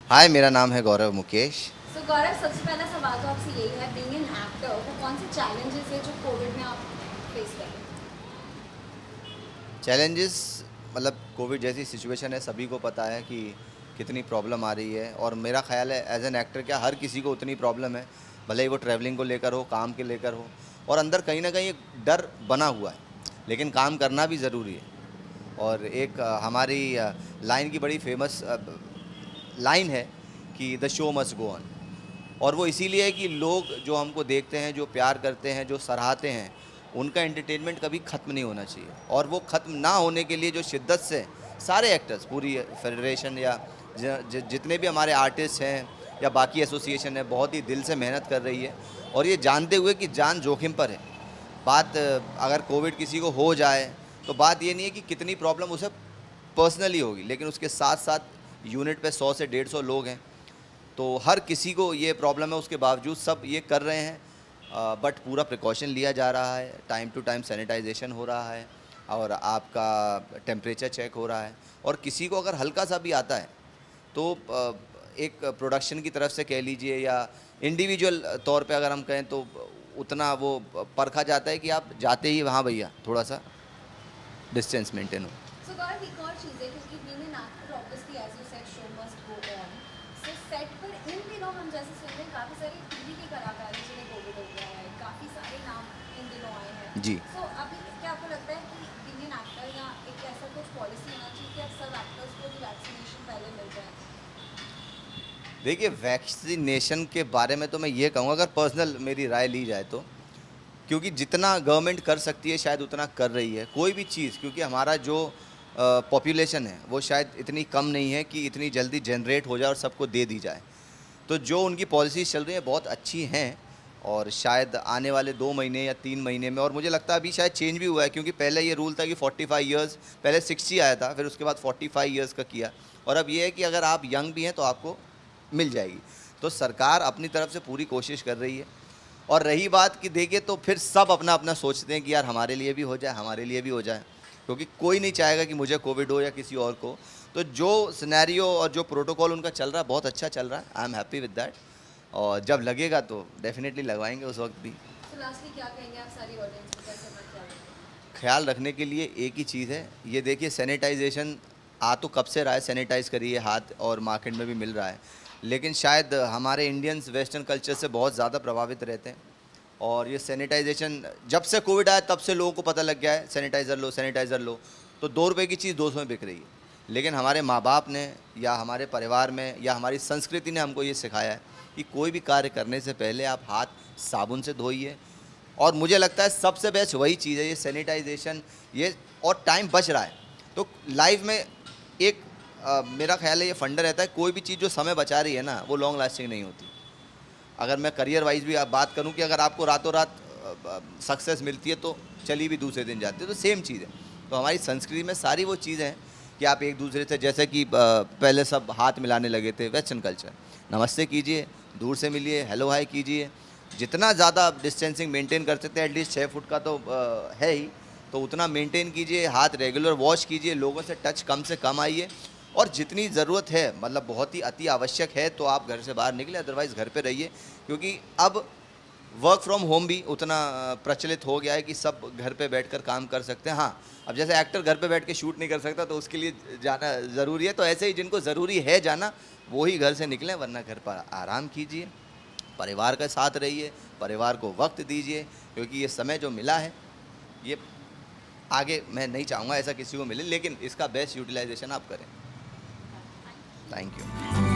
हाय, मेरा नाम है गौरव मुकेश। सो गौरव, सबसे पहला सवाल तो आपसे यही है, बीइंग एन एक्टर वो कौन से चैलेंजेस है जो कोविड में आप फेस कर रहे चैलेंजेस मतलब कोविड जैसी सिचुएशन है, सभी को पता है कि कितनी प्रॉब्लम आ रही है। और मेरा ख्याल है एज एन एक्टर क्या हर किसी को उतनी प्रॉब्लम है, भले ही वो ट्रैवलिंग को लेकर हो, काम के लेकर हो। और अंदर कहीं ना कहीं एक डर बना हुआ है, लेकिन काम करना भी ज़रूरी है। और एक हमारी लाइन की बड़ी फेमस लाइन है कि the show must go on. और वो इसीलिए है कि लोग जो हमको देखते हैं, जो प्यार करते हैं, जो सराहते हैं, उनका एंटरटेनमेंट कभी ख़त्म नहीं होना चाहिए। और वो ख़त्म ना होने के लिए जो शिद्दत से सारे एक्टर्स, पूरी फेडरेशन या जितने भी हमारे आर्टिस्ट हैं या बाकी एसोसिएशन है, बहुत ही दिल से मेहनत कर रही है। और ये जानते हुए कि जान जोखिम पर है। बात अगर कोविड किसी को हो जाए तो बात ये नहीं है कि कितनी प्रॉब्लम उसे पर्सनली होगी, लेकिन उसके साथ साथ यूनिट पे 100 से 150 लोग हैं। तो हर किसी को ये प्रॉब्लम है, उसके बावजूद सब ये कर रहे हैं। बट पूरा प्रिकॉशन लिया जा रहा है, टाइम टू टाइम सैनिटाइजेशन हो रहा है, और आपका टेम्परेचर चेक हो रहा है। और किसी को अगर हल्का सा भी आता है तो एक प्रोडक्शन की तरफ से कह लीजिए या इंडिविजुअल तौर पे अगर हम कहें तो उतना वो परखा जाता है कि आप जाते ही वहाँ भैया थोड़ा सा डिस्टेंस मेंटेन हो। हैं। सो गौरव, एक और चीज़ है क्योंकि being an actor obviously as you said show must go on. So set पर इन दिनों हम जैसे सुन रहे हैं काफ़ी सारे टीवी के कलाकार हैं जिन्हें कोविड हो गया है, काफ़ी सारे नाम इन दिनों आए हैं। जी। सो अभी क्या आपको लगता है कि बीइंग एन एक्टर या एक ऐसा कुछ पॉलिसी होना चाहिए कि अब सब एक्टर्स को भी वैक्सीनेशन पहले मिल जाए? देखिए, वैक्सीनेशन के बारे में तो मैं ये कहूँगा, अगर पर्सनल मेरी राय ली जाए तो, क्योंकि जितना गवर्नमेंट कर सकती है शायद उतना कर रही है कोई भी चीज़, क्योंकि हमारा जो पॉपुलेशन है वो शायद इतनी कम नहीं है कि इतनी जल्दी जनरेट हो जाए और सबको दे दी जाए। तो जो उनकी पॉलिसीज़ चल रही हैं बहुत अच्छी हैं। और शायद आने वाले 2 महीने या 3 महीने में, और मुझे लगता है अभी शायद चेंज भी हुआ है, क्योंकि पहले ये रूल था कि 45 ईयर्स, पहले 60 आया था, फिर उसके बाद 45 ईयर्स का किया। और अब ये है कि अगर आप यंग भी हैं तो आपको मिल जाएगी। तो सरकार अपनी तरफ से पूरी कोशिश कर रही है। और रही बात कि देखिए, तो फिर सब अपना अपना सोचते हैं कि यार हमारे लिए भी हो जाए, हमारे लिए भी हो जाए, क्योंकि कोई नहीं चाहेगा कि मुझे कोविड हो या किसी और को। तो जो सिनेरियो और जो प्रोटोकॉल उनका चल रहा है बहुत अच्छा चल रहा है, I am happy with that. और जब लगेगा तो डेफिनेटली लगवाएंगे उस वक्त भी। सो लास्टली क्या कहेंगे आप सारी ऑडियंस को, कैसे अपना ख्याल रखें? ख्याल रखने के लिए एक ही चीज़ है, ये देखिए सैनिटाइजेशन आ तो कब से रहा है, सैनिटाइज़ करिए हाथ, और मार्केट में भी मिल रहा है। लेकिन शायद हमारे इंडियंस वेस्टर्न कल्चर से बहुत ज़्यादा प्रभावित रहते हैं। और ये सैनिटाइजेशन जब से कोविड आया तब से लोगों को पता लग गया है, सैनिटाइज़र लो, सैनिटाइज़र लो। तो 2 रुपए की चीज़ 200 में बिक रही है। लेकिन हमारे माँ बाप ने या हमारे परिवार में या हमारी संस्कृति ने हमको ये सिखाया है कि कोई भी कार्य करने से पहले आप हाथ साबुन से धोइए। और मुझे लगता है सबसे बेस्ट वही चीज़ है, ये सैनिटाइजेशन। ये और टाइम बच रहा है तो लाइफ में एक मेरा ख्याल है ये फंडा रहता है, कोई भी चीज़ जो समय बचा रही है ना वो लॉन्ग लास्टिंग नहीं होती। अगर मैं करियर वाइज भी आप बात करूं कि अगर आपको रातों रात सक्सेस मिलती है तो चली भी दूसरे दिन जाती है, तो सेम चीज़ है। तो हमारी संस्कृति में सारी वो चीज़ें हैं कि आप एक दूसरे से, जैसे कि पहले सब हाथ मिलाने लगे थे, वेस्टर्न कल्चर, नमस्ते कीजिए, दूर से मिलिए, हेलो हाय कीजिए। जितना ज़्यादा आप डिस्टेंसिंग मेंटेन कर सकते हैं, एटलीस्ट 6 फुट का तो है ही, तो उतना मेंटेन कीजिए। हाथ रेगुलर वॉश कीजिए, लोगों से टच कम से कम आइए। और जितनी ज़रूरत है, मतलब बहुत ही अति आवश्यक है तो आप घर से बाहर निकले, अदरवाइज़ घर पे रहिए। क्योंकि अब वर्क फ्रॉम होम भी उतना प्रचलित हो गया है कि सब घर पे बैठकर काम कर सकते हैं। हाँ, अब जैसे एक्टर घर पे बैठ के शूट नहीं कर सकता तो उसके लिए जाना ज़रूरी है, तो ऐसे ही जिनको ज़रूरी है जाना वो ही घर से निकलें, वरना घर पर आराम कीजिए, परिवार के साथ रहिए, परिवार को वक्त दीजिए। क्योंकि ये समय जो मिला है, ये आगे मैं नहीं चाहूँगा ऐसा किसी को मिले, लेकिन इसका बेस्ट यूटिलाइजेशन आप करें। Thank you.